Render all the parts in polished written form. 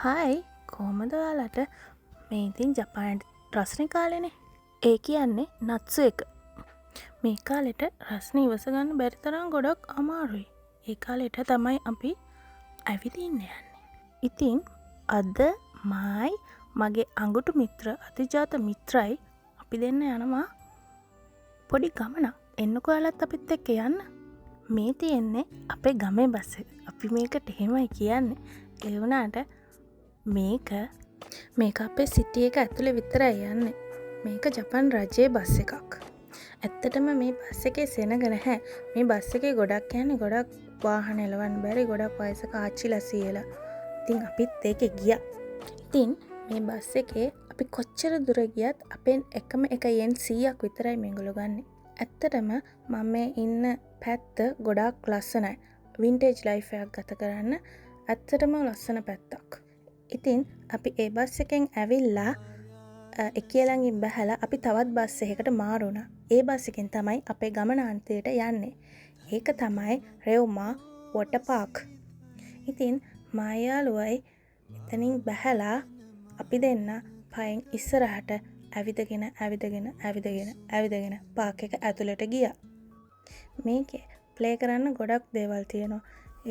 Hi කොහොමද ඔයාලට මේ ඉතින් ජපානට රස්නේ කාලෙනේ. ඒ කියන්නේ නත්සු එක. මේ කාලෙට රස්නේ ඉවස ගන්න බැරි තරම් ගොඩක් අමාරුයි. ඒ කාලෙට තමයි අපි ඇවිදින්න යන්නේ. ඉතින් අද මයි මගේ අඟුටු මිත්‍ර අතිජාත මිත්‍රයි අපි දෙන්න යනවා පොඩි ගමනක්. එන්නකෝ ඔයාලත් අපිත් එක්ක යන්න. මේ තියෙන්නේ අපේ ගමේ බස් එක. අපි මේකට එහෙමයි කියන්නේ. ඒ වුණාට මේක අපේ සිටි එක ඇතුලේ විතරයි යන්නේ. මේක ජපාන් රජයේ බස් එකක්. ඇත්තටම මේ බස් එකේ සෙනග නැහැ. මේ බස් එකේ ගොඩක් යන්නේ ගොඩක් වාහන එලවන්න බැරි ගොඩක් වයසක ආච්චිලා සීයලා. ඉතින් අපිත් ඒකේ ගියා. ඉතින් මේ බස් එකේ අපි කොච්චර දුර ගියත් අපෙන් එකම එක යෙන් 100ක් විතරයි මේගොල්ලෝ ගන්නෙ. ඇත්තටම මම මේ ඉන්න පැත්ත ගොඩක් ලස්සනයි. වින්ටේජ් ලයිෆ් එකක් ගත කරන්න ඇත්තටම ලස්සන පැත්තක්. ඉතින් අපි ඒ බස් එකෙන් ඇවිල්ලා එකියලංගින් බැහැලා අපි තවත් බස් එකකට මාරු වුණා. ඒ බස් එකෙන් තමයි අපේ ගමනාන්තයට යන්නේ. ඒක තමයි රෙව්මා වොටර් පාක්. ඉතින් මායාලුවයි එතනින් බැහැලා අපි දෙන්න පයෙන් ඉස්සරහට ඇවිදගෙන පාක් එක ඇතුළට ගියා. මේකේ ප්ලේ කරන්න ගොඩක් දේවල් තියෙනවා.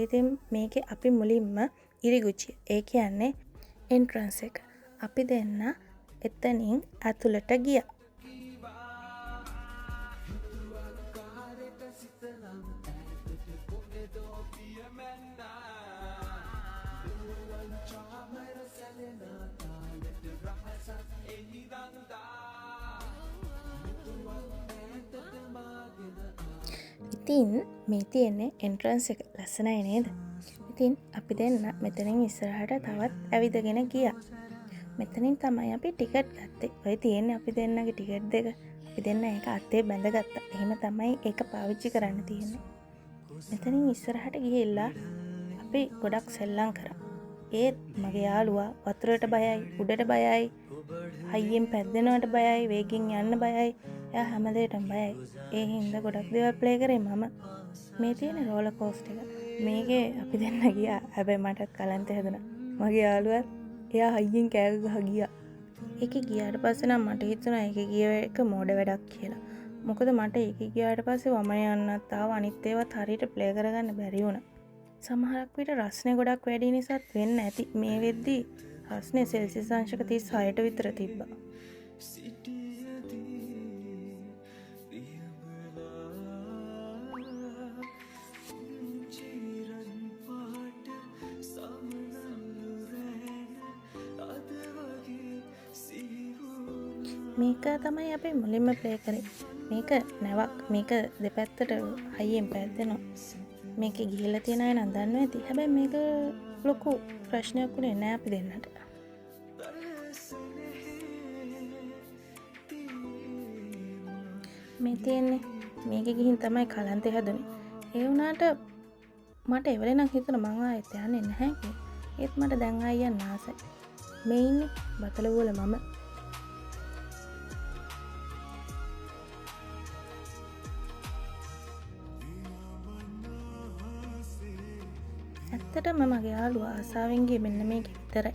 ඉතින් මේකේ අපි මුලින්ම ඉරිගුචි ඒ කියන්නේ එන්ට්‍රන්ස් එක. අපි දෙන්න එතනින් ඇතුළට ගියා. ඉතින් මේ තියෙන්නේ එන්ට්‍රන්ස් එක ලස්සනයි නේද? ඉතින් අපි දෙන්න මෙතනින් ඉස්සරහට තවත් ඇවිදගෙන ගියා. මෙතනින් තමයි අපි ටිකට් ගත්තේ. ඔය තියෙන්නේ අපි දෙන්නගේ ටිකට් දෙක. අපි දෙන්න ඒක අතේ බැඳගත්තා. එහෙම තමයි ඒක පාවිච්චි කරන්න තියෙන්නේ. මෙතනින් ඉස්සරහට ගිහිල්ලා අපි ගොඩක් සෙල්ලම් කරා. ඒත් මගේ යාළුවා වතුරට බයයි, උඩට බයයි, හයියෙන් පැද්දෙනවට බයයි, වේගෙන් යන්න බයයි. එයා හැම දෙයකටම බයයි. ඒ හින්දා ගොඩක් දේවල් ප්ලේ කරේ මම. මේ තියෙන රෝලර් කෝස්ටර් එක. මේකේ අපි දෙන්න ගියා. හැබැයි මට කලන්ත හැදුනා. මගේ යාළුවා එයා හයියෙන් කෑ ගහ ගියා. ඒකේ ගියාට පස්සේ නම් මට හිතුණා ඒකේ ගිය එක මෝඩ වැඩක් කියලා. මොකද මට ඒකේ ගියාට පස්සේ වමන යන්නත් ආව අනිත් ඒවාත් හරියට ප්ලේ කරගන්න බැරි වුණා. සමහරක් විට රස්නේ ගොඩක් වැඩි නිසාත් වෙන්න ඇති. මේ වෙද්දි රස්නේ සෙල්සියස් අංශක 36ට විතර තිබ්බා. මේක තමයි අපි මුලින්ම ප්ලේ කරේ. මේක නැවක්. මේක දෙපැත්තට හයියෙන් පැද්දෙනවා. මේකේ ගිහිල්ලා තියෙන අය නම් දන්නවා ඇති. හැබැයි මේක ලොකු ප්‍රශ්නයක් උනේ නෑ අපි දෙන්නට. මේ තියෙන්නේ මේකේ ගිහින් තමයි කලන්තේ හැදුනේ. ඒ වුණාට මට එවලේ නම් හිතුණා මං ආයෙත් යන්නේ නැහැ කියලා. ඒත් මට දැන් ආයෙ යන්න ආසයි. මේ ඉන්නේ බතලවල මම. ඇත්තටම මගේ යාළුවා ආසාවෙන් ගියේ මෙන්න මේක විතරයි.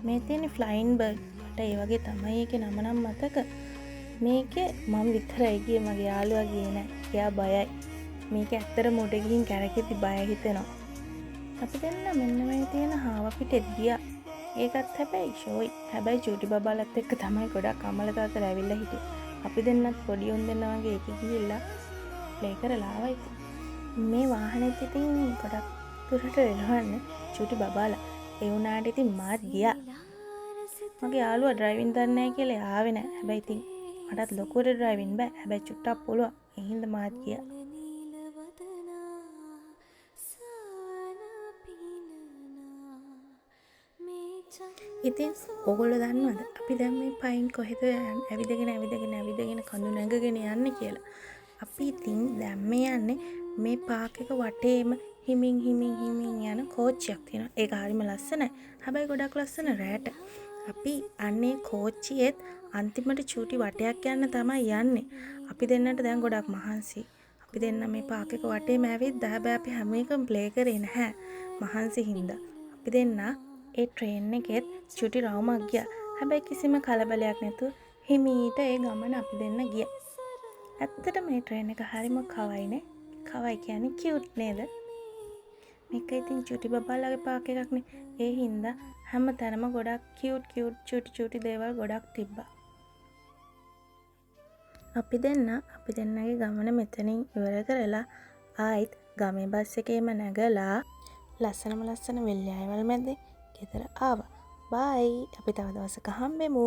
මේ තියෙන ෆ්ලයින් බර්ඩ් මට ඒ වගේ තමයි ඒකේ නම නම් මතක. මේකේ මම විතරයි ගියේ මගේ යාළුවා ගියේ නෑ. එයා බයයි. මේක ඇත්තටම උඩ ගිහින් කැරකෙති බය හිතෙනවා. අපි දෙන්න මෙන්න මේ තියෙන හාව පිටෙත් ගියා. ඒකත් හැබැයි ෂෝයි. හැබැයි චූටි බබාලත් එක්ක තමයි ගොඩක් අමල තාත්තලා ඇවිල්ලා හිටියේ. අපි දෙන්නත් පොඩි උන් දෙන්න වගේ එකේ ගිහිල්ලා ප්ලේ කරලා ආවා ඉතින්. මේ වාහනේත් ඉතින් ගොඩක් දුරට එළවන්න චූටි බබාලා. ඒ වුණාට ඉතින් මාත් ගියා. මගේ යාළුවා ඩ්‍රයිවිං දන්නේ නැහැ කියලා ආවේ නැහැ. හැබැයි ඉතින් මටත් ලොකුවට ඩ්‍රයිවිං බෑ. හැබැයි චුට්ටක් පුළුවන්. ඒ හින්දා මාත් ගියා. ඉතින් ඕගොල්ලෝ දන්නවද අපි දැන් මේ පයින් කොහෙද ඇවිදගෙන කඳු නැගගෙන යන්නේ කියලා. අපි ඉතින් දැන් මේ යන්නේ මේ පාක් එක වටේම හිමින් යන කෝච්චියක් තියෙනවා. ඒක හරිම ලස්සනයි. හැබැයි ගොඩක් ලස්සන රැට. අපි අන්නේ කෝච්චියෙත් අන්තිමට චූටි වටයක් යන්න තමයි යන්නේ. අපි දෙන්නට දැන් ගොඩක් මහන්සි. අපි දෙන්න මේ පාක් එක වටේම ඇවිද්දා. හැබැයි අපි හැම එකම ප්ලේ කරේ නැහැ. මහන්සි හින්දා. අපි දෙන්න ඒ ට්‍රේන් එකෙත් චුටි රවුමක් ගියා. හැබැයි කිසිම කලබලයක් නැතුව හිමීට ඒ ගමන අපි දෙන්න ගියා. ඇත්තටම මේ ට්‍රේන් එක හරිම කවයිනේ. කවයි කියන්නේ කියුට් නේද? මේක ඉතින් චුටි බබාලාගේ පාක් එකක්නේ. ඒ හින්දා හැම තැනම ගොඩක් කියුට් චුටි දේවල් ගොඩක් තිබ්බා. අපි දෙන්නගේ ගමන මෙතනින් ඉවර කරලා ආයිත් ගමේ බස් එකේම නැගලා ලස්සන වෙල්යායවල් මැද්දේ ගෙදර ආවා. බයි. අපි තව දවසක හම්බෙමු.